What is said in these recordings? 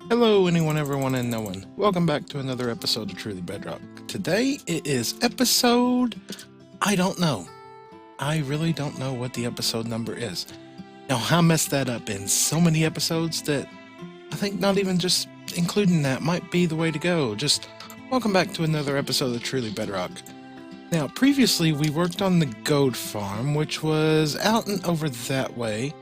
Hello, anyone, everyone, and no one. Welcome back to another episode of Truly Bedrock. Today it is episode... I don't know. I really don't know what the episode number is. Now, I messed that up in so many episodes that I think not even just including that might be the way to go. Just welcome back to another episode of Truly Bedrock. Now, previously we worked on the goat farm, which was out and over that way.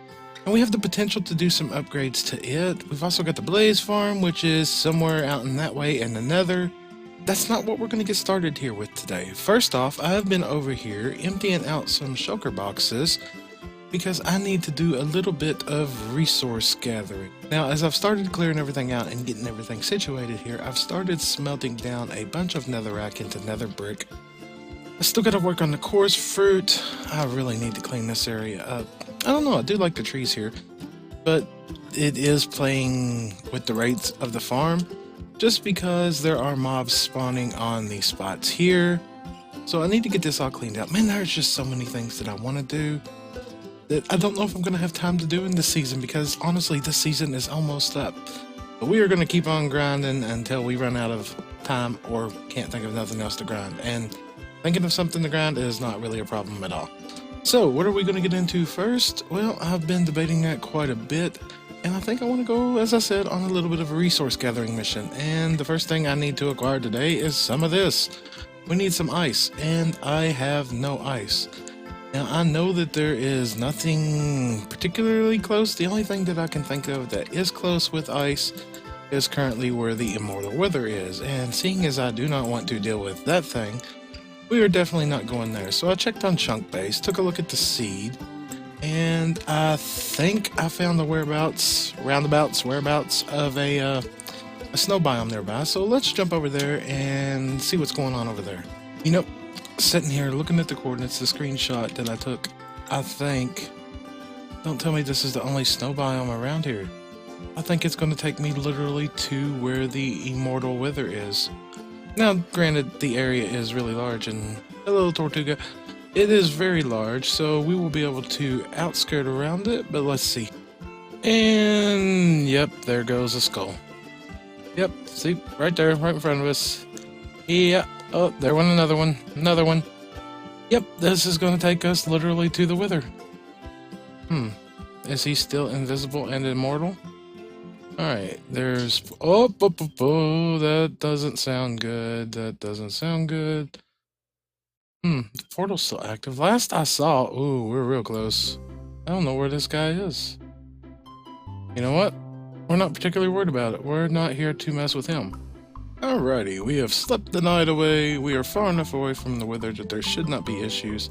And we have the potential to do some upgrades to it. We've also got the blaze farm, which is somewhere out in that way, and the nether. That's not what we're going to get started here with today. First off, I have been over here emptying out some shulker boxes because I need to do a little bit of resource gathering. Now, as I've started clearing everything out and getting everything situated here, I've started smelting down a bunch of netherrack into nether brick. I still got to work on the coarse fruit. I really need to clean this area up. I don't know, I do like the trees here, but it is playing with the rates of the farm just because there are mobs spawning on these spots here. So I need to get this all cleaned out. Man, there's just so many things that I want to do that I don't know if I'm going to have time to do in this season because honestly, this season is almost up. But we are going to keep on grinding until we run out of time or can't think of nothing else to grind. And thinking of something to grind is not really a problem at all. So, what are we going to get into first? Well, I've been debating that quite a bit, and I think I want to go, as I said, on a little bit of a resource gathering mission. And the first thing I need to acquire today is some of this. We need some ice, and I have no ice. Now, I know that there is nothing particularly close. The only thing that I can think of that is close with ice is currently where the immortal wither is. And seeing as I do not want to deal with that thing, we are definitely not going there. So I checked on Chunk Base, took a look at the seed, and I think I found the whereabouts of a snow biome nearby. So let's jump over there and see what's going on over there. You know, sitting here looking at the coordinates, the screenshot that I took, I think, don't tell me this is the only snow biome around here. I think it's going to take me literally to where the immortal wither is. Now, granted, the area is really large, and hello, Tortuga. It is very large, so we will be able to outskirt around it, but let's see. And, yep, there goes a skull. Yep, see, right there, right in front of us. Yeah, oh, there went another one. Yep, this is going to take us literally to the wither. Is he still invisible and immortal? Alright, there's... Oh, that doesn't sound good. The portal's still active. Last I saw... Ooh, we're real close. I don't know where this guy is. You know what? We're not particularly worried about it. We're not here to mess with him. Alrighty, we have slept the night away. We are far enough away from the wither that there should not be issues.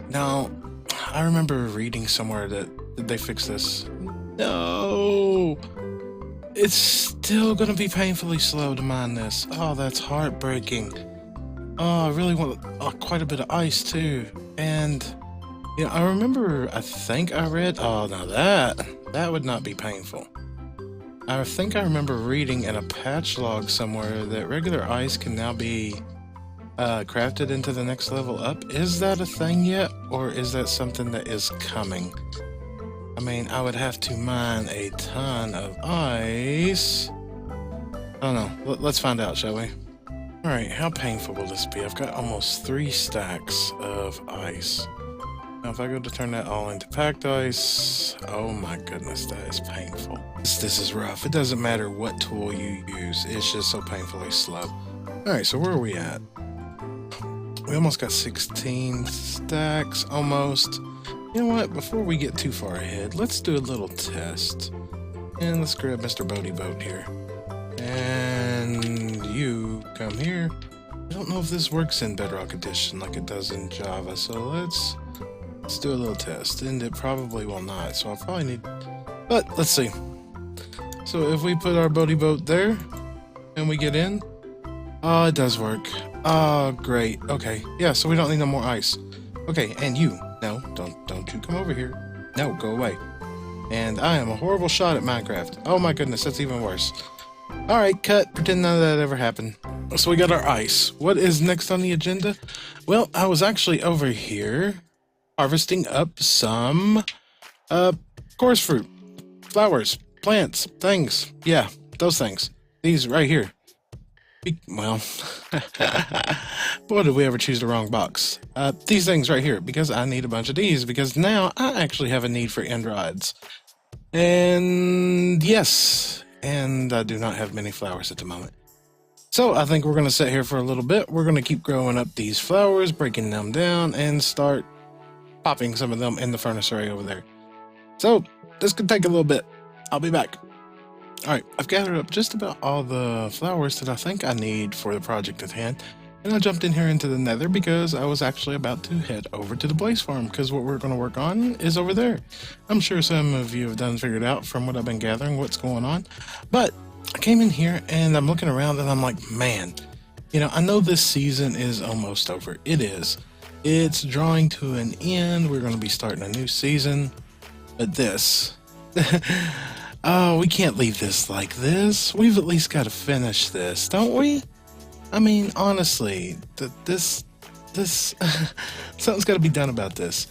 Now, I remember reading somewhere that they fixed this. No! It's still going to be painfully slow to mine this. Oh, that's heartbreaking. Oh, I really want quite a bit of ice, too. And, you know, I think I read... Oh, now that would not be painful. I think I remember reading in a patch log somewhere that regular ice can now be crafted into the next level up. Is that a thing yet? Or is that something that is coming? I mean, I would have to mine a ton of ice. I don't know. Let's find out, shall we? Alright, how painful will this be? I've got almost 3 stacks of ice. Now, if I go to turn that all into packed ice... Oh my goodness, that is painful. This is rough. It doesn't matter what tool you use. It's just so painfully slow. Alright, so where are we at? We almost got 16 stacks. Almost. You know what, before we get too far ahead, let's do a little test. And let's grab Mr. Boaty Boat here. And you come here. I don't know if this works in Bedrock Edition like it does in Java, so let's do a little test. And it probably will not, so I'll probably need... But, let's see. So if we put our Boaty Boat there, and we get in... Oh, it does work. Oh, great. Okay, yeah, so we don't need no more ice. Okay, and you. No, don't you come over here. No, go away. And I am a horrible shot at Minecraft. Oh my goodness, that's even worse. Alright, cut. Pretend none of that ever happened. So we got our ice. What is next on the agenda? Well, I was actually over here harvesting up some coarse fruit. Flowers. Plants. Things. Yeah. those things. These right here. Well, boy, did we ever choose the wrong box. These things right here, because I need a bunch of these, because now I actually have a need for end rods. And yes, and I do not have many flowers at the moment. So I think we're going to sit here for a little bit. We're going to keep growing up these flowers, breaking them down, and start popping some of them in the furnace array over there. So this could take a little bit. I'll be back. All right, I've gathered up just about all the flowers that I think I need for the project at hand. And I jumped in here into the nether because I was actually about to head over to the blaze farm, because what we're going to work on is over there. I'm sure some of you have done figured out from what I've been gathering what's going on. But I came in here and I'm looking around and I'm like, man, you know, I know this season is almost over. It is. It's drawing to an end. We're going to be starting a new season. But this... oh, we can't leave this like this. We've at least got to finish this, don't we? I mean, honestly, this something's got to be done about this.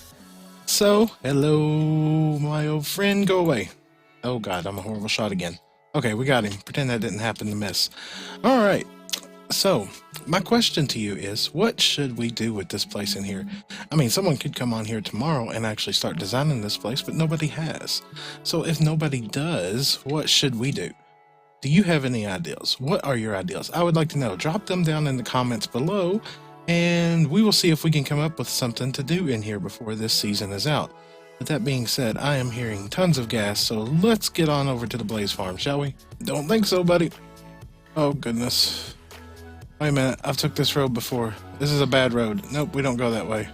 So, hello, my old friend, go away. Oh God, I'm a horrible shot again. Okay, we got him. Pretend that didn't happen to miss. All right. So, my question to you is, what should we do with this place in here? I mean, someone could come on here tomorrow and actually start designing this place, but nobody has. So if nobody does, what should we do? Do you have any ideas? What are your ideas? I would like to know. Drop them down in the comments below, and we will see if we can come up with something to do in here before this season is out. With that being said, I am hearing tons of gas, so let's get on over to the blaze farm, shall we? Don't think so, buddy. Oh, goodness. Wait a minute, I've took this road before. This is a bad road. Nope, we don't go that way.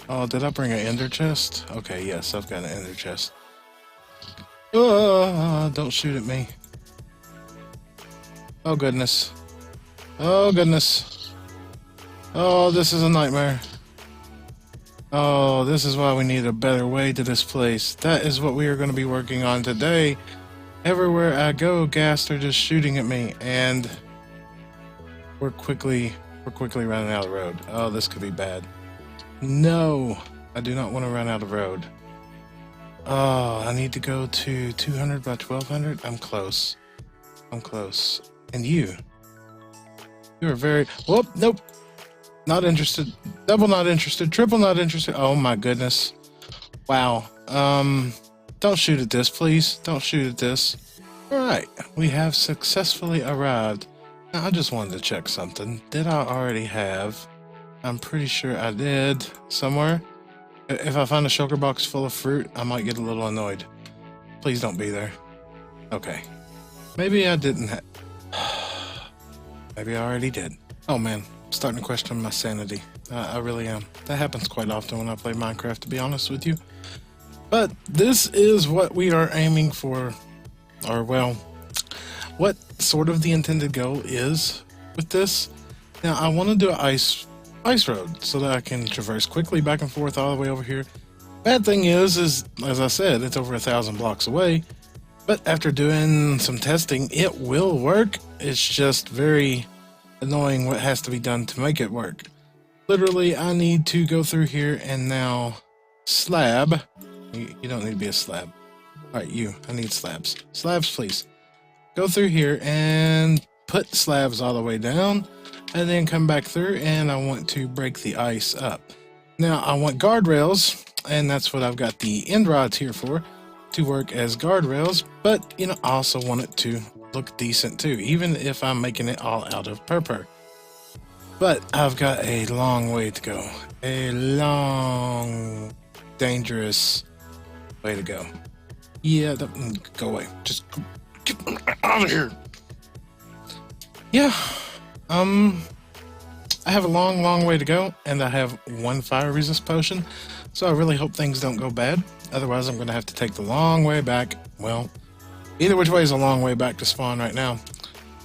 Oh, did I bring an ender chest? Okay, yes, I've got an ender chest. Don't shoot at me. Oh, goodness. Oh, goodness. Oh, this is a nightmare. Oh, this is why we need a better way to this place. That is what we are going to be working on today. Everywhere I go, ghast are just shooting at me, and we're quickly running out of road. Oh, this could be bad. No, I do not want to run out of road. Oh, I need to go to 200 by 1200. I'm close. I'm close. And you are very... Whoop, nope. Not interested. Double not interested. Triple not interested. Oh my goodness. Wow. Don't shoot at this, please. Don't shoot at this. Alright, we have successfully arrived. Now, I just wanted to check something. Did I already have... I'm pretty sure I did somewhere. If I find a shulker box full of fruit, I might get a little annoyed. Please don't be there. Okay. Maybe I didn't have... Maybe I already did. Oh man, I'm starting to question my sanity. I really am. That happens quite often when I play Minecraft, to be honest with you. But this is what we are aiming for. Or, well, what sort of the intended goal is with this. Now, I want to do an ice road so that I can traverse quickly back and forth all the way over here. Bad thing is, as I said, it's over 1,000 blocks away. But after doing some testing, it will work. It's just very annoying what has to be done to make it work. Literally, I need to go through here and now slab. You don't need to be a slab. All right, I need slabs. Slabs, please. Go through here and put slabs all the way down, and then come back through, and I want to break the ice up. Now, I want guardrails, and that's what I've got the end rods here for, to work as guardrails, but, I also want it to look decent too, even if I'm making it all out of purple. But I've got a long way to go. A long, dangerous way to go. Yeah, go away. Just get out of here. Yeah, I have a long way to go, and I have one fire resist potion, so I really hope things don't go bad. Otherwise, I'm going to have to take the long way back. Well, either which way is a long way back to spawn right now.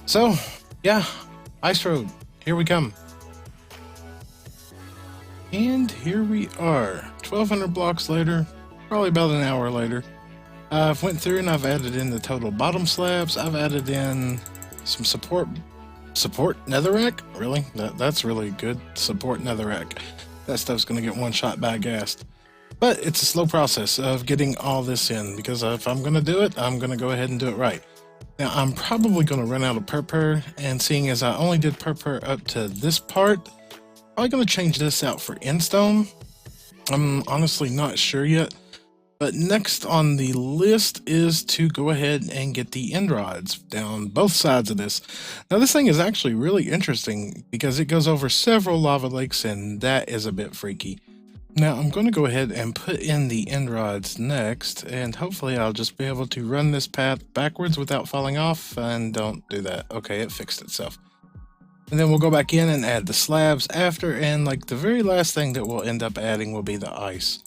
So, yeah, ice road, here we come. And here we are, 1,200 blocks later, probably about an hour later. I've went through and I've added in the total bottom slabs. I've added in some support netherrack. Really? That's really good. Support netherrack. That stuff's going to get one shot by ghast. But it's a slow process of getting all this in, because if I'm going to do it, I'm going to go ahead and do it right. Now, I'm probably going to run out of purpur, and seeing as I only did purpur up to this part, I'm going to change this out for endstone. I'm honestly not sure yet, but next on the list is to go ahead and get the end rods down both sides of this. Now, this thing is actually really interesting because it goes over several lava lakes, and that is a bit freaky. Now, I'm going to go ahead and put in the end rods next, and hopefully I'll just be able to run this path backwards without falling off, and don't do that. Okay, it fixed itself. And then we'll go back in and add the slabs after, and like the very last thing that we'll end up adding will be the ice.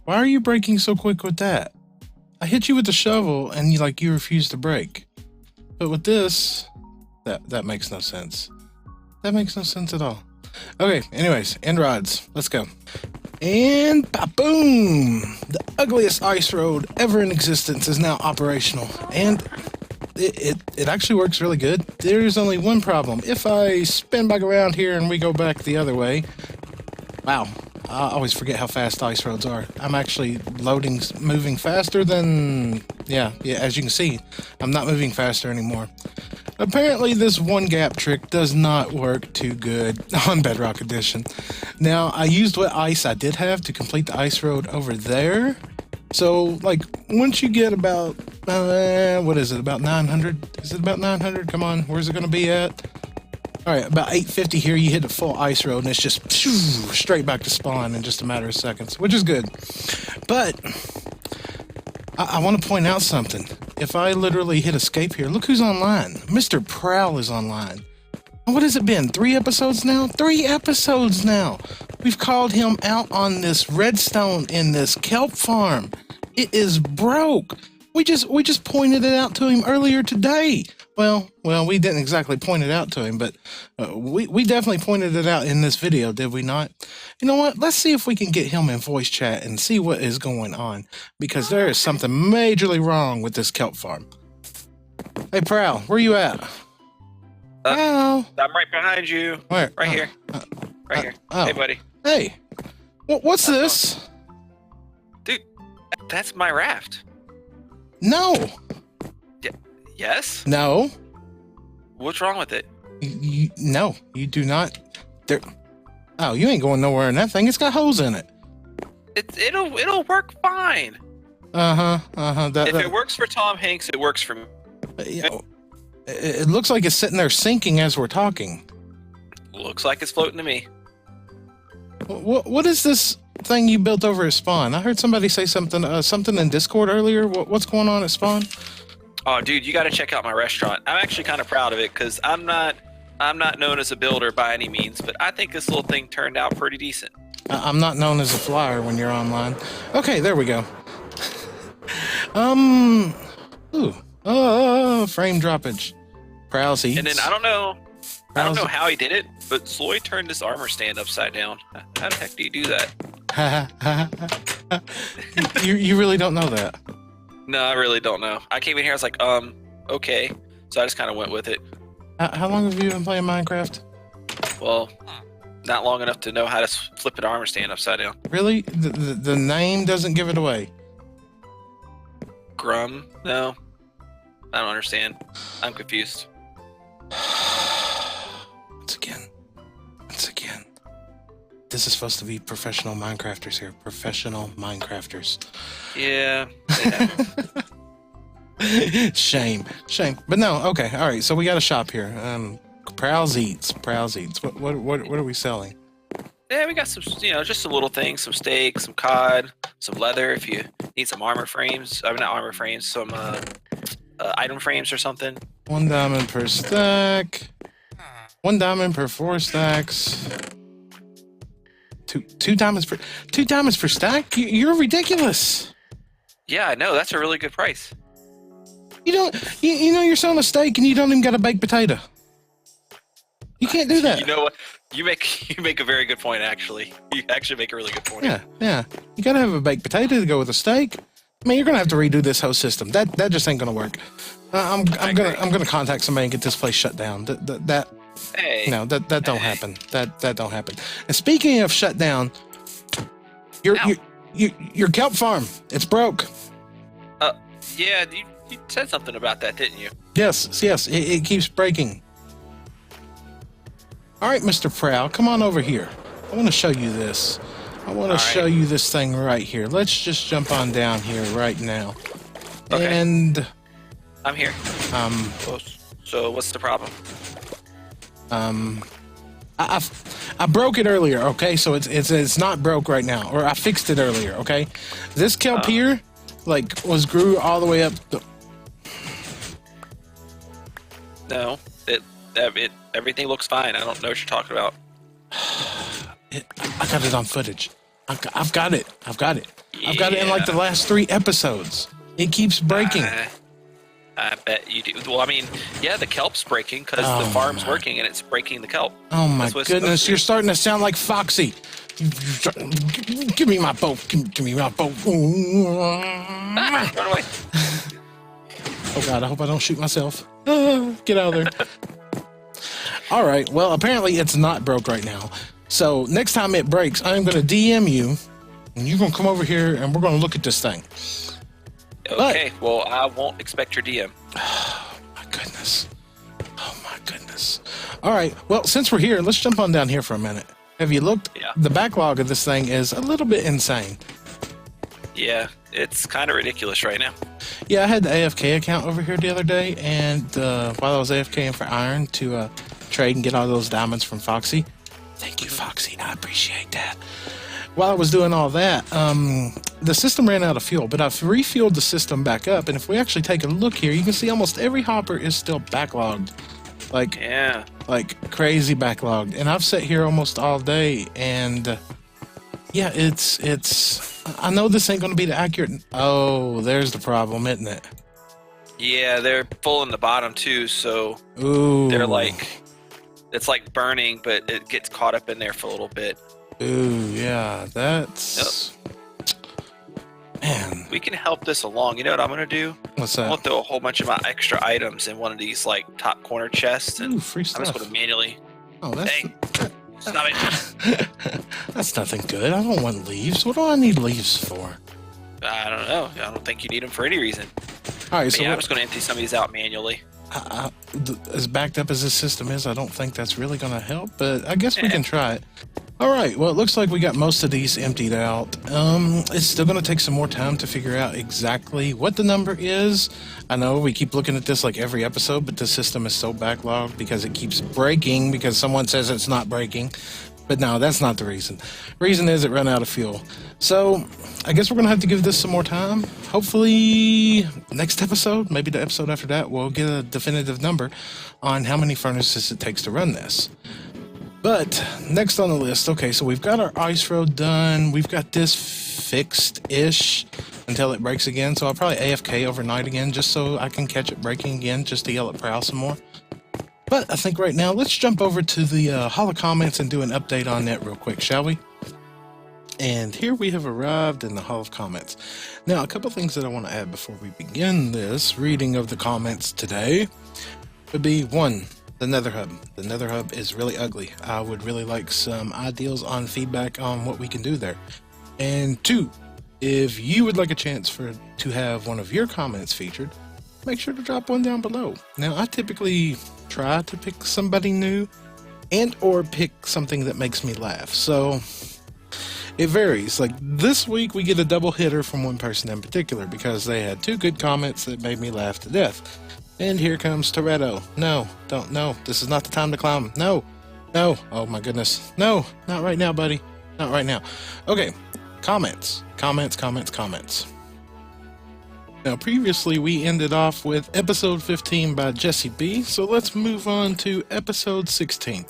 Why are you breaking so quick with that? I hit you with the shovel, and you refuse to break. But with this, that makes no sense. That makes no sense at all. Okay, anyways, end rods. Let's go. And boom! The ugliest ice road ever in existence is now operational. And it actually works really good. There's only one problem. If I spin back around here and we go back the other way... Wow, I always forget how fast ice roads are. I'm actually moving faster than... Yeah, as you can see, I'm not moving faster anymore. Apparently, this one gap trick does not work too good on Bedrock Edition. Now, I used what ice I did have to complete the ice road over there. So, once you get about, what is it, about 900? Is it about 900? Come on, where's it going to be at? All right, about 850 here, you hit a full ice road, and it's just straight back to spawn in just a matter of seconds, which is good. But I want to point out something. If I literally hit escape here, look who's online. Mr. Prowl is online. What has it been? 3 episodes now? 3 episodes now. We've called him out on this redstone in this kelp farm. It is broke. We just pointed it out to him earlier today. Well, we didn't exactly point it out to him, but we definitely pointed it out in this video, did we not? You know what? Let's see if we can get him in voice chat and see what is going on, because there is something majorly wrong with this kelp farm. Hey, Prowl, where you at? Prowl. I'm right behind you. Where? Right here. Right here. Oh. Hey, buddy. Hey, what's this? Dude, that's my raft. No. Yes? No. What's wrong with it? No, you do not. Oh, you ain't going nowhere in that thing. It's got holes in it. It'll work fine. If it works for Tom Hanks, it works for me. It looks like it's sitting there sinking as we're talking. Looks like it's floating to me. What is this thing you built over at spawn? I heard somebody say something in Discord earlier. What's going on at spawn? Oh, dude, you got to check out my restaurant. I'm actually kind of proud of it because I'm not known as a builder by any means, but I think this little thing turned out pretty decent. I'm not known as a flyer when you're online. Okay, there we go. Frame droppage. Prowl's eats. And then I don't know how he did it, but Sloy turned this armor stand upside down. How the heck do you do that? You really don't know that. No, I really don't know. I came in here, I was like, okay. So I just kind of went with it. How long have you been playing Minecraft? Well, not long enough to know how to flip an armor stand upside down. Really? The name doesn't give it away. Grum? No. I don't understand. I'm confused. Once again. This is supposed to be professional Minecrafters here. Professional Minecrafters. Yeah. Shame. But no, okay. All right. So we got a shop here. Prowl's Eats. What are we selling? Yeah, we got some, just some little things. Some steak, some cod, some leather if you need some armor frames. I mean, not armor frames, some item frames or something. 1 diamond per stack. 1 diamond per 4 stacks. Two diamonds per stack? You're ridiculous. Yeah, I know. That's a really good price. You know you're selling a steak and you don't even got a baked potato. You can't do that. You know what? You make a very good point, actually. You actually make a really good point. Yeah. You gotta have a baked potato to go with a steak. I mean, you're gonna have to redo this whole system. That just ain't gonna work. I'm gonna contact somebody and get this place shut down. Hey. No, that don't happen. That don't happen. And speaking of shut down, your kelp farm, it's broke. Yeah, You said something about that, didn't you? Yes, it keeps breaking. All right, Mr. Prowl, come on over here. I want to show you this. I want to show you this thing right here. Let's just jump on down here right now. Okay. And I'm here. So what's the problem? I broke it earlier, okay? So it's not broke right now, or I fixed it earlier, okay? This kelp here, like, grew all the way up. No, everything looks fine. I don't know what you're talking about. I got it on footage. I've got it. I've got it in like the last 3 episodes. It keeps breaking. I bet you do. Well, I mean, yeah, the kelp's breaking because the farm's working and it's breaking the kelp. Oh my goodness, you're starting to sound like Foxy. Give me my boat. Give me my boat. Run away. Oh God, I hope I don't shoot myself. Get out of there. All right, well, apparently it's not broke right now. So next time it breaks, I'm going to DM you, and you're going to come over here, and we're going to look at this thing. Okay, well, I won't expect your DM. Oh, my goodness. Oh, my goodness. All right, well, since we're here, let's jump on down here for a minute. Have you looked? Yeah. The backlog of this thing is a little bit insane. Yeah, it's kind of ridiculous right now. Yeah, I had the AFK account over here the other day, and while I was AFKing for iron to trade and get all those diamonds from Foxy. Thank you, Foxy. I appreciate that. While I was doing all that, the system ran out of fuel, but I've refueled the system back up, and if we actually take a look here, you can see almost every hopper is still backlogged. Like crazy backlogged. And I've sat here almost all day, and yeah, it's I know this ain't going to be the accurate. Oh, there's the problem, isn't it? Yeah, they're full in the bottom too, so they're like, it's like burning, but it gets caught up in there for a little bit. Ooh, yeah, that's... Man. We can help this along. You know what I'm going to do? What's that? I'm going to throw a whole bunch of my extra items in one of these, like, top corner chests. And free stuff. I'm just going to manually... Oh, that's... Hey, stop it. That's nothing good. I don't want leaves. What do I need leaves for? I don't know. I don't think you need them for any reason. All right, so yeah, I'm just going to empty some of these out manually. As backed up as this system is, I don't think that's really going to help, but I guess we can try it. All right, well, it looks like we got most of these emptied out. It's still going to take some more time to figure out exactly what the number is. I know we keep looking at this like every episode, but the system is so backlogged because it keeps breaking because someone says it's not breaking. But no, that's not the reason. The reason is it ran out of fuel. So I guess we're going to have to give this some more time. Hopefully next episode, maybe the episode after that, we'll get a definitive number on how many furnaces it takes to run this. But next on the list, okay, so we've got our ice road done. We've got this fixed-ish until it breaks again. So I'll probably AFK overnight again just so I can catch it breaking again just to yell at Prowl some more. But I think right now, let's jump over to the Hall of Comments and do an update on that real quick, shall we? And here we have arrived in the Hall of Comments. Now, a couple things that I want to add before we begin this reading of the comments today would be, 1, the Nether Hub. The Nether Hub is really ugly. I would really like some ideas on feedback on what we can do there. And 2, if you would like a chance to have one of your comments featured, make sure to drop one down below. Now, I typically try to pick somebody new and or pick something that makes me laugh. So it varies. Like this week we get a double hitter from one person in particular because they had 2 good comments that made me laugh to death. And here comes Toretto. No, don't, no, this is not the time to clown. No, oh my goodness. No, not right now, buddy. Not right now. Okay, comments. Now, previously we ended off with episode 15 by Jesse B, so let's move on to episode 16.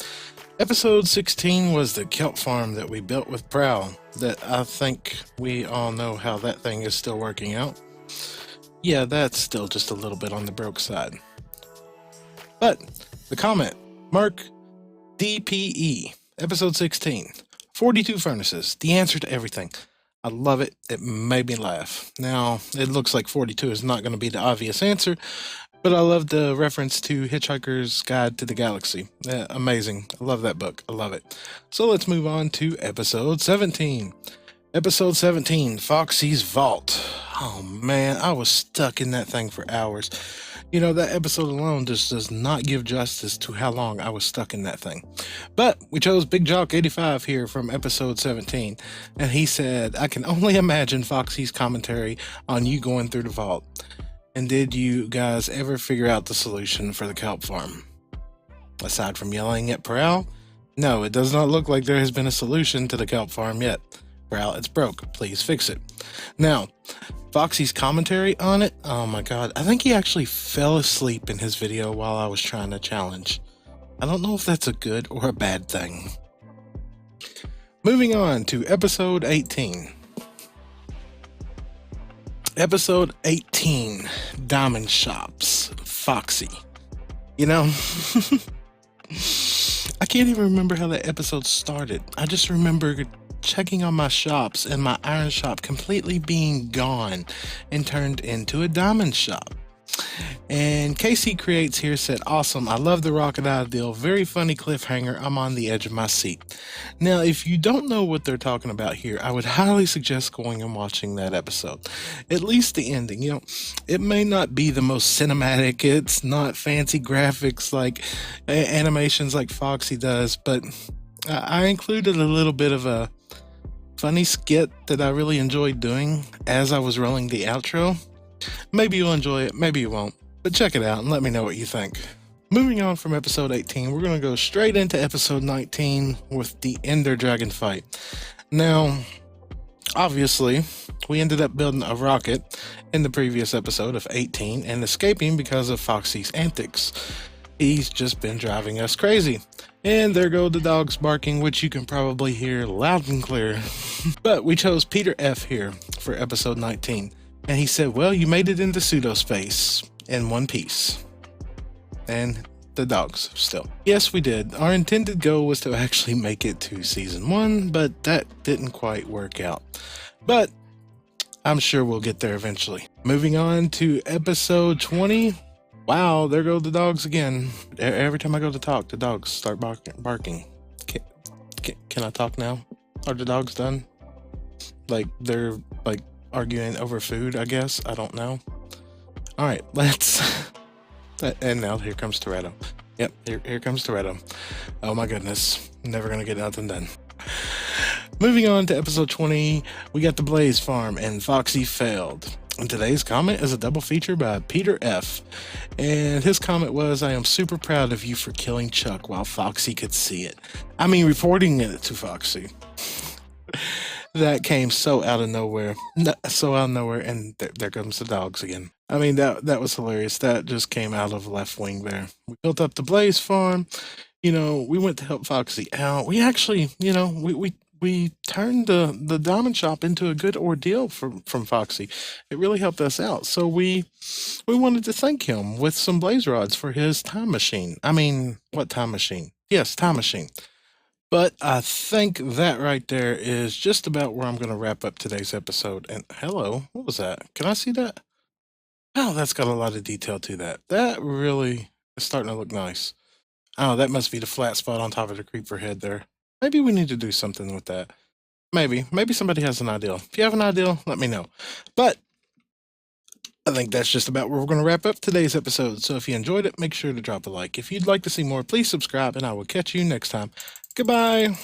Episode 16 was the kelp farm that we built with Prowl, that I think we all know how that thing is still working out. Yeah, that's still just a little bit on the broke side. But, the comment, Mark DPE, episode 16, 42 furnaces, the answer to everything. I love it. It made me laugh. Now, it looks like 42 is not going to be the obvious answer, but I love the reference to Hitchhiker's Guide to the Galaxy. Amazing. I love that book. I love it. So let's move on to episode 17. Episode 17, Foxy's Vault. Oh man, I was stuck in that thing for hours. You know, that episode alone just does not give justice to how long I was stuck in that thing. But we chose Big Jock 85 here from episode 17, and he said, I can only imagine Foxy's commentary on you going through the vault. And did you guys ever figure out the solution for the kelp farm? Aside from yelling at Prowl? No, it does not look like there has been a solution to the kelp farm yet. Prowl, it's broke. Please fix it. Now, Foxy's commentary on it, oh my god, I think he actually fell asleep in his video while I was trying to challenge. I don't know if that's a good or a bad thing. Moving on to episode 18. Episode 18, Diamond Shops, Foxy. You know, I can't even remember how that episode started. I just remember checking on my shops and my iron shop completely being gone and turned into a diamond shop. And KC Creates here said, awesome, I love the rocket ideal, very funny cliffhanger, I'm on the edge of my seat. Now, if you don't know what they're talking about here, I would highly suggest going and watching that episode. At least the ending, you know, it may not be the most cinematic, it's not fancy graphics like animations like Foxy does, but I included a little bit of a funny skit that I really enjoyed doing as I was rolling the outro. Maybe you'll enjoy it, maybe you won't, but check it out and let me know what you think. Moving on from episode 18, we're going to go straight into episode 19 with the Ender Dragon fight. Now, obviously, we ended up building a rocket in the previous episode of 18 and escaping because of Foxy's antics. He's just been driving us crazy. And there go the dogs barking, which you can probably hear loud and clear. But we chose Peter F here for episode 19. And he said, well, you made it into pseudo-space in one piece. And the dogs still. Yes, we did. Our intended goal was to actually make it to season 1, but that didn't quite work out. But I'm sure we'll get there eventually. Moving on to episode 20. Wow, there go the dogs again. Every time I go to talk, the dogs start barking. Can I talk now? Are the dogs done? Like, they're, like, arguing over food, I guess. I don't know. Alright, let's... And now here comes Toretto. Yep, here comes Toretto. Oh my goodness. Never gonna get nothing done. Moving on to episode 20, we got the Blaze Farm, and Foxy failed. And today's comment is a double feature by Peter F. And his comment was, I am super proud of you for killing Chuck while Foxy could see it. I mean, reporting it to Foxy. That came so out of nowhere. And there comes the dogs again. I mean, that was hilarious. That just came out of left wing there. We built up the Blaze Farm. You know, we went to help Foxy out. We actually, you know, we turned the diamond shop into a good ordeal from Foxy. It really helped us out. So we wanted to thank him with some blaze rods for his time machine. I mean, what time machine? Yes, time machine. But I think that right there is just about where I'm going to wrap up today's episode. And hello, what was that? Can I see that? Oh, that's got a lot of detail to that. That really is starting to look nice. Oh, that must be the flat spot on top of the creeper head there. Maybe we need to do something with that. Maybe somebody has an idea. If you have an idea, let me know. But I think that's just about where we're going to wrap up today's episode. So if you enjoyed it, make sure to drop a like. If you'd like to see more, please subscribe, and I will catch you next time. Goodbye.